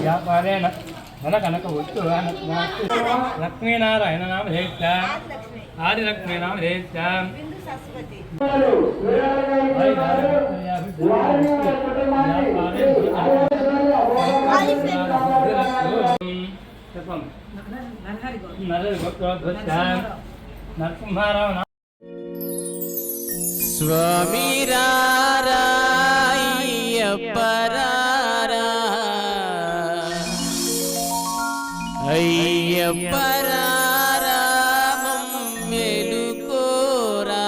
వ్యాపారేణ ధన కనక వస్తు లక్ష్మీనారాయణ నామ ధేష్టాం ఆది లక్ష్మీ నామ ధేష్టాం నరసింహారావు స్వామి అయ్యప్పరారా అయ్యప్పరారా మేలుకోరా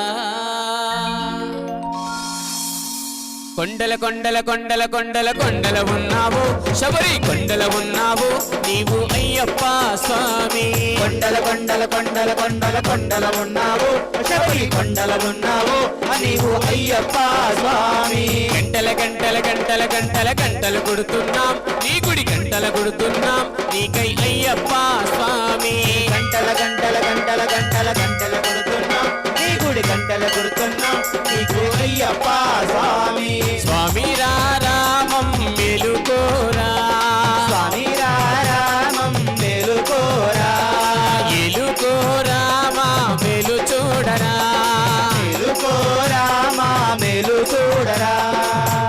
కొండల కొండల కొండల కొండల కొండల ఉన్నావు శబరి కొండల ఉన్నావు నీవు అయ్యప్ప స్వామి కొండల కొండల కొండల కొండల కొండల ఉన్నావు శబరి కొండల ఉన్నావు నీవు అయ్యప్ప స్వామి గంటల గంటల గంటల గంటల గంటలు కొడుతున్నాం నీ గుడి గంటల కొడుతున్నాం నీకై అయ్యప్ప స్వామి గంటల గంటల గంటల గంటల గంటలు కొడుతున్నాం నీ గుడి గంటలు కొడుతున్నాం నీకు అయ్యప్ప స్వామి స్వామి రామం మేలుకోరా స్వామి రామం మేలుకోరా ఎలుకోరా మా మేలు చూడరా మేలుకోరా మా మేలు చూడరా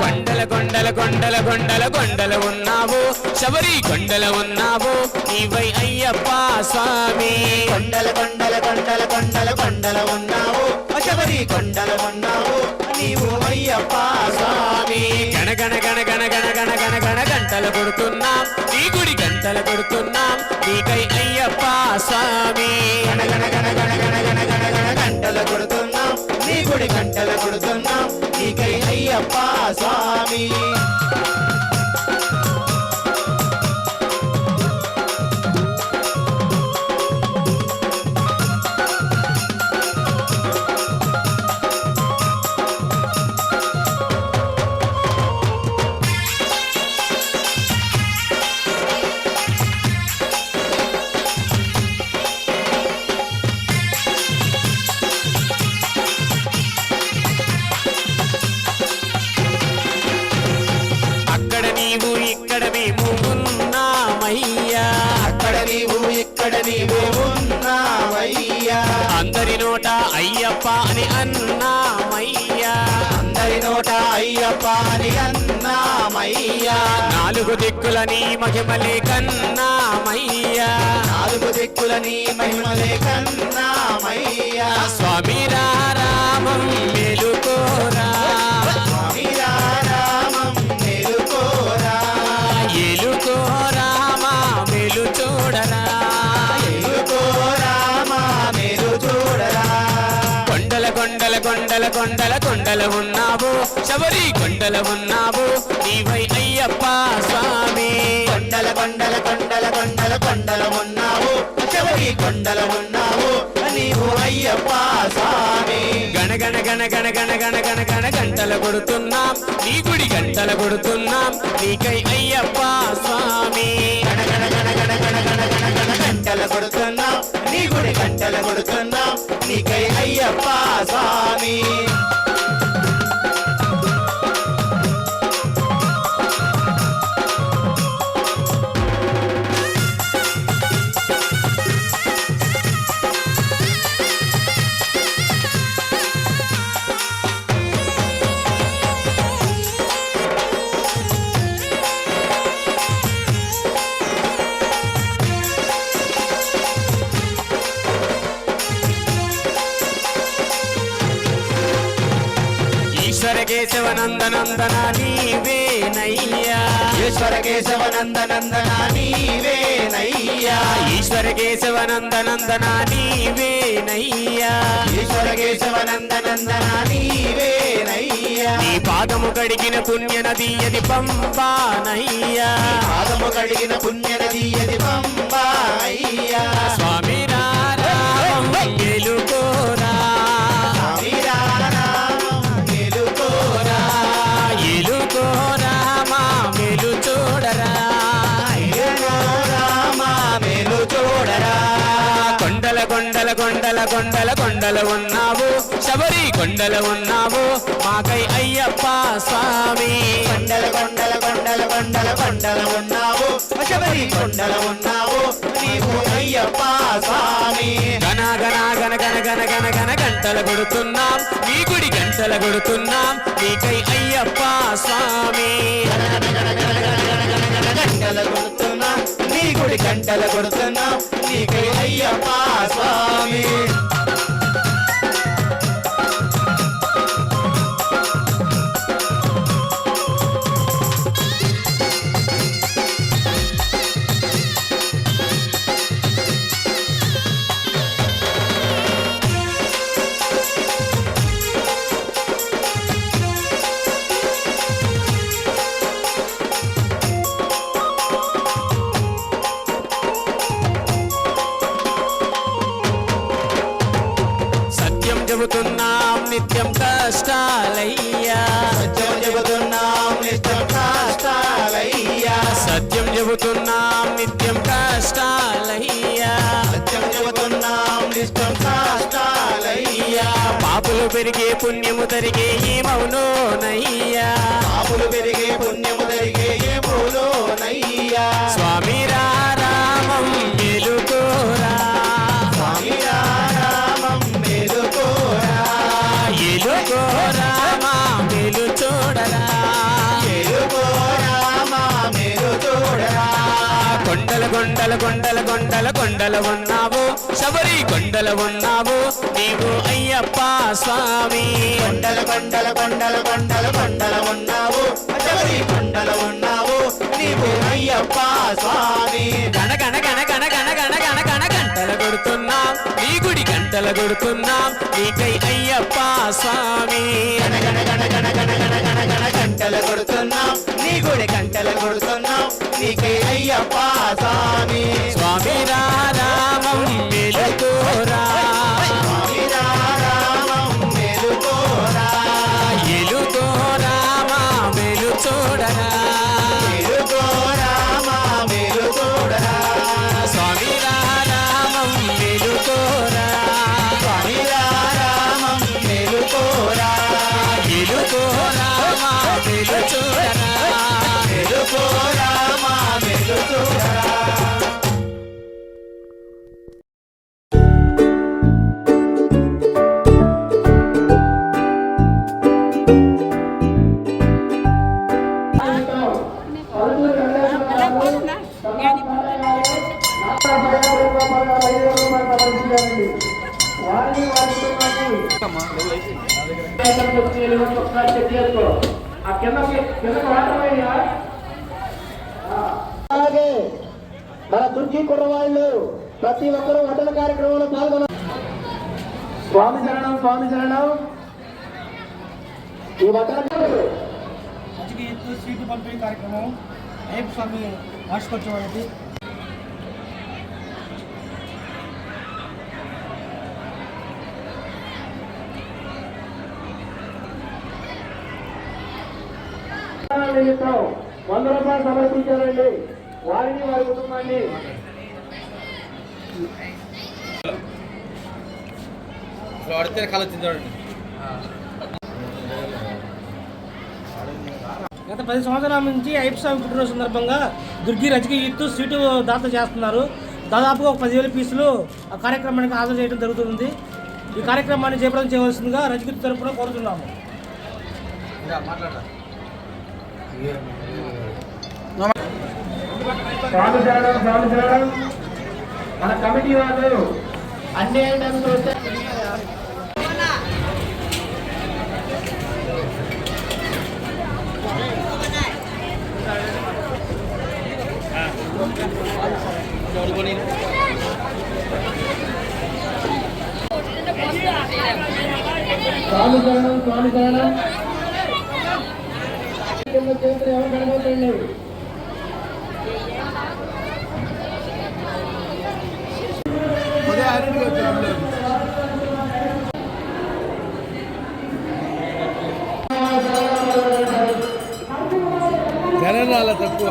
కొండల కొండల కొండల కొండల కొండల ఉన్నావు శబరి కొండల ఉన్నావు నీవై అయ్యప్ప స్వామి కొండల కొండల కొండల కొండల కొండల ఉన్నావు శబరి కొండల ఉన్నావు నీవు అయ్యప్ప స్వామి గణ గణ గణ గణ గణ గణ గణ గణ గంటలు కొడుతున్నాం నీ గుడి గంటలు కొడుతున్నాం నీకై అయ్యప్ప స్వామి గణ గణ గణ గణ గణ గణ గణ గణ గంటలు కొడుతున్నాం నీ గుడి గంటలు కొడుతున్నాం నీకై అయ్యప్ప స్వామి ఇక్కడ నీవు ఉన్నావయ్యా అందరి నోట అయ్యప్ప అని అన్నామయ్యా అందరి నోట అయ్యప్ప అని అన్నామయ్యా నాలుగు దిక్కుల నీ మహిమలే కన్నామయ్యా నాలుగు దిక్కుల నీ మహిమలే కన్నామయ్యా స్వామి రామం మేలుకోరా స్వామి రామం మేలుకోరా ఎలుకోరా మా మేలు చూడరా కొండల కొండల కొండల కొండల కొండల ఉన్నావు శబరి కొండల ఉన్నావు నీవై అయ్యప్ప స్వామి కొండల కొండల కొండల కొండల కొండల ఉన్నావు శబరి కొండల ఉన్నావు నీవు అయ్యప్ప స్వామి గణ గణ గణ గణ గణ గణ గణ గణ గంటల కొడుతున్నాం నీ గుడి గంటల కొడుతున్నాం నీకై అయ్యప్ప స్వామి గణ గణ గణ గణ గణ గణ గణ గణ గంటల కొడుతున్నాం నీ గుడి గంటల కొడుతున్నాం నీకై అయ్యప్ప స్వామి ఈశ్వర కేశవ నందనందన నీవేనయ్యా ఈశ్వర కేశవ నందనందన నీవేనయ్యా ఈశ్వర కేశవ నందనందన నీవేనయ్యా ఈశ్వర కేశవ నందనందన నీవేనయ్యా నీ పాదము కడిగిన పుణ్య నది అది పంబానయ్యా పాదము కడిగిన పుణ్య నది అది పంబాయ్యా స్వామి రామం మేలుకోరా కొండల కొండల కొండల ఉన్నావు శబరి కొండల ఉన్నావు మాకై అయ్యప్ప స్వామి కొండల కొండల కొండల కొండల కొండల ఉన్నావు శబరి కొండల ఉన్నావు నీవు అయ్యప్ప స్వామి గణ గణ గణ గణ గణ గణ గణ గంటల కొడుతున్నాం నీ గుడి గంటల కొడుతున్నాం నీకై అయ్యప్ప స్వామి గంటల కొడుతున్నా నీ గుడి గంటల కొడుతున్నా నీకై అయ్యప్ప స్వామి చెబుతున్నాం నిత్యం కష్టాలయ్యా సత్యం చెబుతున్నాం నిత్యం కష్టాలయ్యా సత్యం చెబుతున్నాం నిత్యం కష్టాలయ్యా సత్యం చెబుతున్నాం నిత్యం కష్టాలయ్యా పాపులు పెరిగే పుణ్యము తరిగే ఏమవునోనయ్యా పాపులు పెరిగే పుణ్యము తరిగే ఏమోనయ్యా స్వామి రామం మేలుకోరా స్వామి రామం మేలుకోరా ఎలుకోరా మా మేలు చూడరా మేలుకోరా మా మేలు చూడరా కొండల కొండల కొండల కొండల కొండల ఉన్నావు శబరి కొండల ఉన్నావు నీవు అయ్యప్ప స్వామి కొండల కొండల కొండల కొండల కొండల ఉన్నావు శబరి కొండల ఉన్నావు నీవు అయ్యప్ప స్వామి గణ గణ గణ గణ గణ గణ గణ గణ గంటల కొడుతున్నాం నీ గుడి గంటల కొడుతున్నాం నీకై అయ్యప్ప స్వామి గణ గణ గణ గణ గణ గణ గణ గణ గంటల కొడుతున్నాం నీ గుడి గంటల కొడుతున్నాం నీకే అయ్యప్ప స్వామి స్వామి రామం మేలుకోరా స్వామి రామం మేలుకోరా ఎలుకోరా మా మేలు చూడరా మేలుకోరా మా మేలు చూడరా స్వామి రామం మేలుకోరా స్వామి రామం మేలుకోరా ఎలుకోరా మా మేలు చూడరా మేలుకోరా మా మేలు చూడరా అలాగే మన దుర్గి కుర్రవాళ్ళు ప్రతి ఒక్కరూ వడ్డల కార్యక్రమంలో పాల్గొన్నారు. స్వామి శరణం స్వామి శరణం. ఈ వడ్డల సీటు పంపిణీ కార్యక్రమం అయ్యప్ప స్వామి వార్షికోత్సవానికి నిమిత్తం 100 రూపాయలు సమర్పించారండి. వారిని వారి కుటుంబాన్ని గత 10 సంవత్సరాల నుంచి అయ్యప్ప స్వామి పుట్టినరోజు సందర్భంగా దుర్గి రజకీ యూత్ సీటు దాత చేస్తున్నారు. దాదాపుగా ఒక 10,000 పీసులు ఆ కార్యక్రమానికి హాజరు చేయడం జరుగుతుంది. ఈ కార్యక్రమాన్ని చేపట్టడం చేయవలసిందిగా రజకీ తరఫున కోరుతున్నాము. స్వామి శరణం స్వామి శరణం. మన కమిటీ వాళ్ళు అన్ని ఐటమ్స్ వస్తే స్వామి శరణం స్వామి శరణం. చేతులు ఎవరు కనబోతండి. జనాల తక్కువ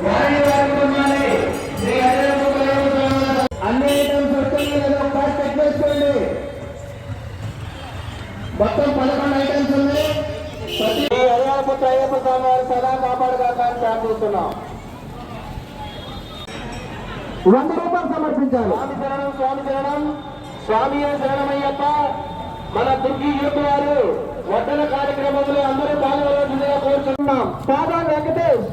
వారి వారి కుటుంబాన్ని మొత్తం 11 ఐటమ్స్ ఉన్నాయి. ప్రతి అయ్యప్ప అయ్యప్ప స్వామి వారు సదా కాపాడుగాక ప్రార్థిస్తున్నాం. 100 రూపాయలు సమర్పించాలి. స్వామి శరణం, స్వామి శరణం, స్వామి శరణమయ్యప్ప. మన దుర్గి యూత్ వారు వడ్డన కార్యక్రమంలో అందరూ పాల్గొనవలసిందిగా కోరుతున్నాం. పాదాలు వెంకటేష్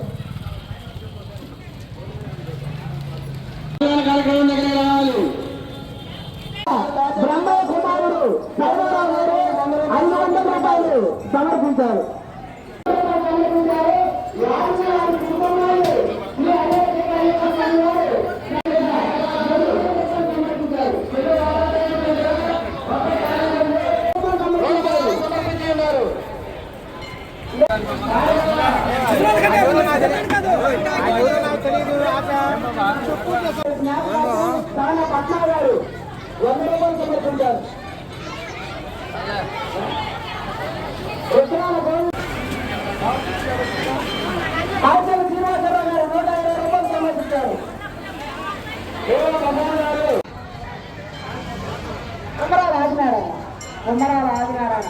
కార్యక్రమం దగ్గర రావాలి. బ్రహ్మ కుమారుడు సర్వరావు గారు 500 రూపాయలు సమర్పించారు. పట్నా గారు 100 రూపాయలు సమర్పించారు. ఆచరణ శ్రీనివాసరావు గారు 150 రూపాయలు సమర్పించారు. కొమ్మరాల ఆదినారాయణ